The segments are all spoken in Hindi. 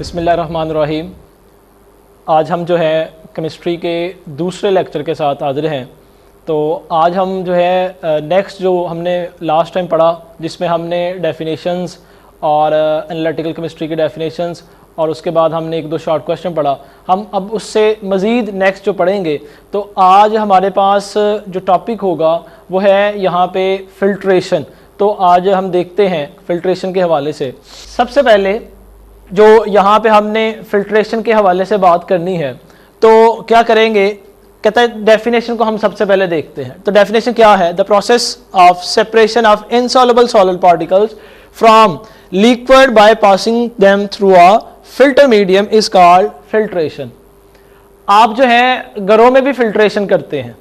बिस्मिल्लाहिर्रहमानिर्रहीम। आज हम जो है केमिस्ट्री के दूसरे लेक्चर के साथ हाजिर हैं। तो आज हम जो है नेक्स्ट जो हमने लास्ट टाइम पढ़ा, जिसमें हमने डेफिनेशंस और एनालिटिकल केमिस्ट्री की डेफिनेशंस और उसके बाद हमने एक दो शॉर्ट क्वेश्चन पढ़ा, हम अब उससे मज़ीद नेक्स्ट जो पढ़ेंगे। तो आज हमारे पास जो टॉपिक होगा वो है यहाँ पे फ़िल्ट्रेशन। तो आज हम देखते हैं फ़िल्ट्रेशन के हवाले से। सबसे पहले जो यहाँ पे हमने फ़िल्ट्रेशन के हवाले से बात करनी है, तो क्या करेंगे, कहता है डेफिनेशन को हम सबसे पहले देखते हैं। तो डेफिनेशन क्या है? The process of separation of insoluble solid particles from liquid by passing them through a filter medium is called filtration. आप जो है घरों में भी फिल्ट्रेशन करते हैं।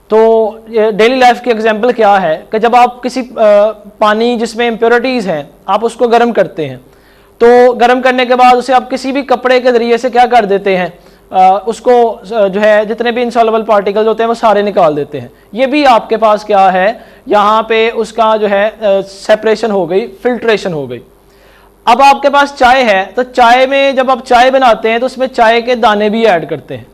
तो डेली लाइफ की एग्जांपल क्या है कि जब आप किसी पानी जिसमें इम्प्योरिटीज़ हैं आप उसको गर्म करते हैं, तो गर्म करने के बाद उसे आप किसी भी कपड़े के ज़रिए से क्या कर देते हैं, उसको जो है जितने भी इनसॉल्युबल पार्टिकल्स होते हैं वो सारे निकाल देते हैं। ये भी आपके पास क्या है, यहाँ पे उसका जो है सेपरेशन हो गई, फिल्ट्रेशन हो गई। अब आपके पास चाय है, तो चाय में जब आप चाय बनाते हैं तो उसमें चाय के दाने भी ऐड करते हैं।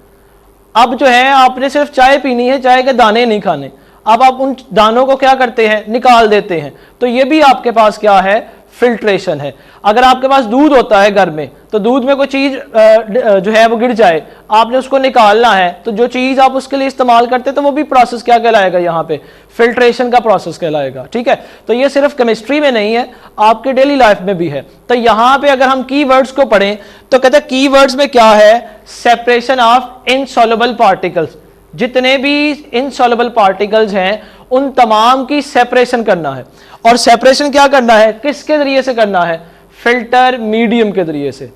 अब जो है आपने सिर्फ चाय पीनी है, चाय के दाने नहीं खाने। अब आप उन दानों को क्या करते हैं, निकाल देते हैं। तो ये भी आपके पास क्या है, फिल्ट्रेशन है। अगर आपके पास दूध होता है घर में, तो दूध में कोई चीज जो है वो गिर जाए, आपने उसको निकालना है, तो जो चीज आप उसके लिए इस्तेमाल करते हैं तो वो भी प्रोसेस क्या कहलाएगा, यहाँ पे फिल्ट्रेशन का प्रोसेस कहलाएगा। ठीक है, तो ये सिर्फ केमिस्ट्री में नहीं है, आपके डेली लाइफ में भी है। तो यहाँ पे अगर हम की वर्ड्स को पढ़ें तो कहते हैं की वर्ड्स में क्या है, सेपरेशन ऑफ इनसॉल्युबल पार्टिकल्स। जितने भी इनसॉल्युबल पार्टिकल्स हैं उन तमाम की सेपरेशन करना है। और सेपरेशन क्या करना है, किसके जरिए से करना है, फिल्टर मीडियम के जरिए से।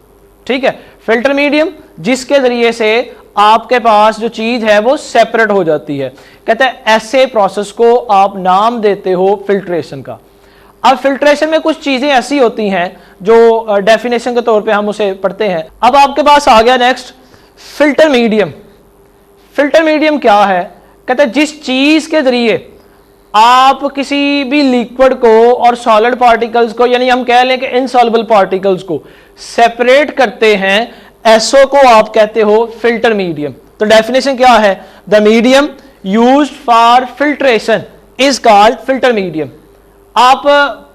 ठीक है, फिल्टर मीडियम जिसके जरिए से आपके पास जो चीज है वो सेपरेट हो जाती है। कहते हैं ऐसे प्रोसेस को आप नाम देते हो फिल्ट्रेशन का। अब फिल्ट्रेशन में कुछ चीजें ऐसी होती हैं जो डेफिनेशन के तौर पे हम उसे पढ़ते हैं। अब आपके पास आ गया next filter medium. Filter medium क्या है, कहते हैं जिस चीज के जरिए आप किसी भी लिक्विड को और सॉलिड पार्टिकल्स को, यानी हम कह लें कि इनसॉल्युबल पार्टिकल्स को सेपरेट करते हैं, ऐसो को आप कहते हो फिल्टर मीडियम। तो डेफिनेशन क्या है, the medium used for filtration is called filter medium. आप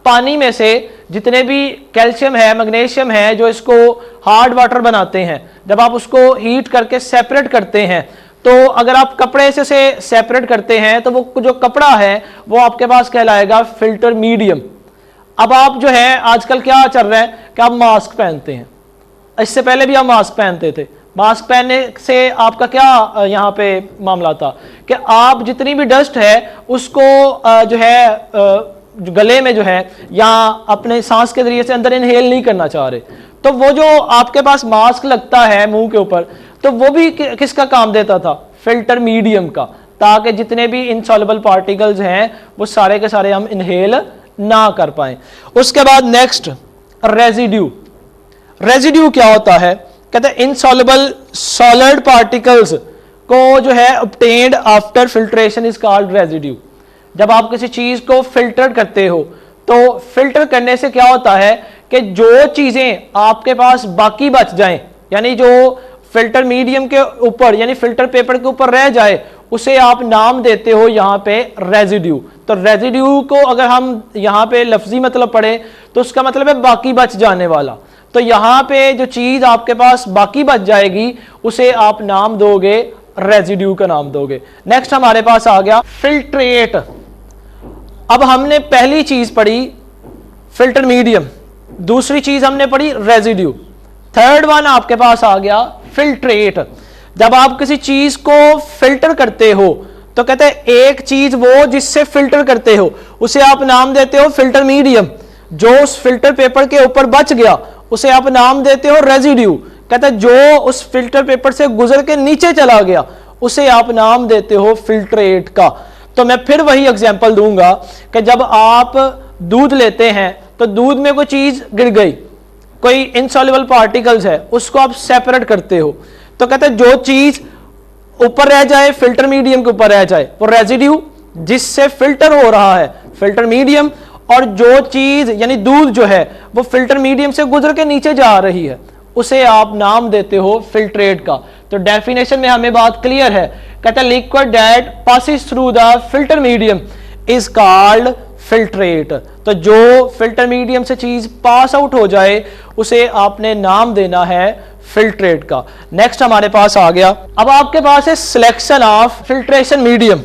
पानी में से जितने भी कैल्शियम है, मैग्नीशियम है, जो इसको हार्ड वाटर बनाते हैं, जब आप उसको हीट करके सेपरेट करते हैं, तो अगर आप कपड़े से सेपरेट करते हैं तो वो जो कपड़ा है वो आपके पास कहलाएगा फिल्टर मीडियम। अब आप जो है आजकल क्या चल रहा है कि आप मास्क पहनते हैं, इससे पहले भी आप मास्क पहनते थे। मास्क पहनने से आपका क्या यहाँ पे मामला था कि आप जितनी भी डस्ट है उसको जो है गले में जो है या अपने सांस के जरिए से अंदर इनहेल नहीं करना चाह रहे। तो वो जो आपके पास मास्क लगता है मुंह के ऊपर, तो वो भी किसका काम देता था, फिल्टर मीडियम का, ताकि जितने भी इनसॉल्युबल पार्टिकल्स हैं वो सारे के सारे हम इनहेल ना कर पाए। उसके बाद नेक्स्ट रेजिड्यू। रेजिड्यू क्या होता है, कहते हैं इनसॉल्युबल सॉलिड पार्टिकल्स को जो है obtained after filtration is called residue. जब आप किसी चीज को फिल्टर करते हो तो फिल्टर करने से क्या होता है कि जो चीजें आपके पास बाकी बच जाएं, यानी जो फिल्टर मीडियम के ऊपर यानी फिल्टर पेपर के ऊपर रह जाए, उसे आप नाम देते हो यहाँ पे रेजिड्यू। तो रेजिड्यू को अगर हम यहाँ पे लफ्जी मतलब पढ़े तो उसका मतलब है बाकी बच जाने वाला। तो यहाँ पे जो चीज आपके पास बाकी बच जाएगी उसे आप नाम दोगे, रेजिड्यू का नाम दोगे। नेक्स्ट हमारे पास आ गया फिल्ट्रेट। अब हमने पहली चीज पढ़ी फिल्टर मीडियम, दूसरी चीज हमने पढ़ी रेजिड्यू, थर्ड वन आपके पास आ गया फिल्ट्रेट। जब आप किसी चीज को फिल्टर करते हो तो कहते हैं एक चीज वो जिससे फिल्टर करते हो उसे आप नाम देते हो फिल्टर मीडियम। जो उस फिल्टर पेपर के ऊपर बच गया उसे आप नाम देते हो रेजिड्यू। कहते हैं जो उस फिल्टर पेपर से गुजर के नीचे चला गया उसे आप नाम देते हो फिल्ट्रेट का। तो मैं फिर वही एग्जांपल दूंगा कि जब आप दूध लेते हैं तो दूध में कोई चीज गिर गई, कोई इनसॉल्युबल पार्टिकल्स है, उसको आप सेपरेट करते हो, तो कहते हैं जो चीज ऊपर रह जाए, फिल्टर मीडियम के ऊपर रह जाए, वो रेजिड्यू, जिससे फिल्टर हो रहा है फिल्टर मीडियम, और जो चीज यानी दूध जो है वो फिल्टर मीडियम से गुजर के नीचे जा रही है उसे आप नाम देते हो फिल्ट्रेट का। तो डेफिनेशन में हमें बात क्लियर है, कहता है liquid that passes through the filter medium is called filtrate. तो जो फिल्टर मीडियम से चीज पास आउट हो जाए उसे आपने नाम देना है फिल्ट्रेट का। नेक्स्ट हमारे पास आ गया, अब आपके पास है सिलेक्शन ऑफ फिल्ट्रेशन मीडियम।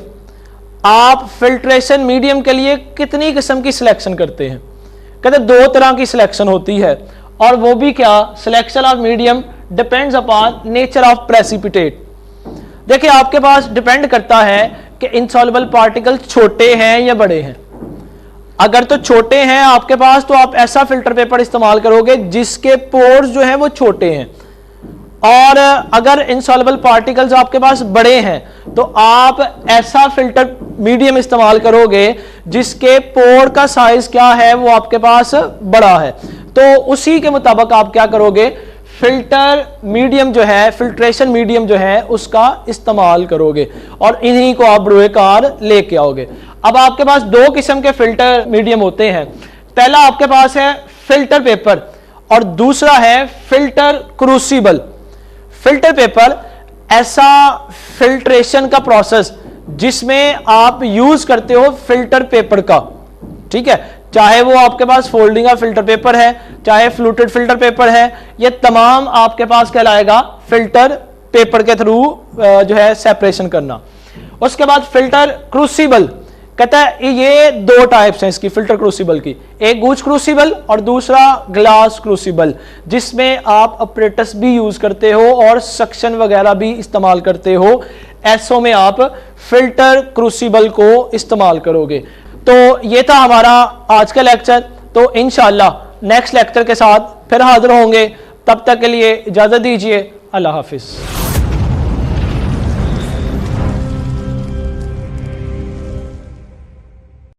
आप फिल्ट्रेशन मीडियम के लिए कितनी किस्म की सिलेक्शन करते हैं? कहते दो तरह की सिलेक्शन होती है, और वो भी क्या, selection of medium depends upon nature of precipitate. देखिए आपके पास डिपेंड करता है कि इनसॉल्युबल पार्टिकल छोटे हैं या बड़े हैं। अगर तो छोटे हैं आपके पास तो आप ऐसा फिल्टर पेपर इस्तेमाल करोगे जिसके पोर्स जो हैं वो छोटे हैं, और अगर इनसॉल्युबल पार्टिकल्स आपके पास बड़े हैं तो आप ऐसा फिल्टर मीडियम इस्तेमाल करोगे जिसके पोर का साइज क्या है वो आपके पास बड़ा है। तो उसी के मुताबिक आप क्या करोगे, फिल्टर मीडियम जो है, फिल्ट्रेशन मीडियम जो है उसका इस्तेमाल करोगे और इन्हीं को आप बरूए कार लेके आओगे। अब आपके पास दो किस्म के फिल्टर मीडियम होते हैं, पहला आपके पास है फिल्टर पेपर और दूसरा है फिल्टर क्रूसिबल। फिल्टर पेपर ऐसा फिल्ट्रेशन का प्रोसेस जिसमें आप यूज करते हो फिल्टर पेपर का, ठीक है, चाहे वो आपके पास फोल्डिंग का फिल्टर पेपर है, चाहे फ्लूटेड फिल्टर पेपर है, ये तमाम आपके पास कहलाएगा फिल्टर पेपर के थ्रू जो है सेपरेशन करना। उसके बाद फिल्टर क्रूसिबल, कहता है ये दो टाइप्स हैं इसकी फिल्टर क्रूसिबल की, एक गूज क्रूसिबल और दूसरा ग्लास क्रूसिबल, जिसमें आप अपरेटस भी यूज करते हो और सक्शन वगैरह भी इस्तेमाल करते हो। ऐसों में आप फिल्टर क्रूसिबल को इस्तेमाल करोगे। तो ये था हमारा आज का लेक्चर। तो इंशाअल्लाह नेक्स्ट लेक्चर के साथ फिर हाजिर होंगे, तब तक के लिए इजाजत दीजिए। अल्लाह हाफिज।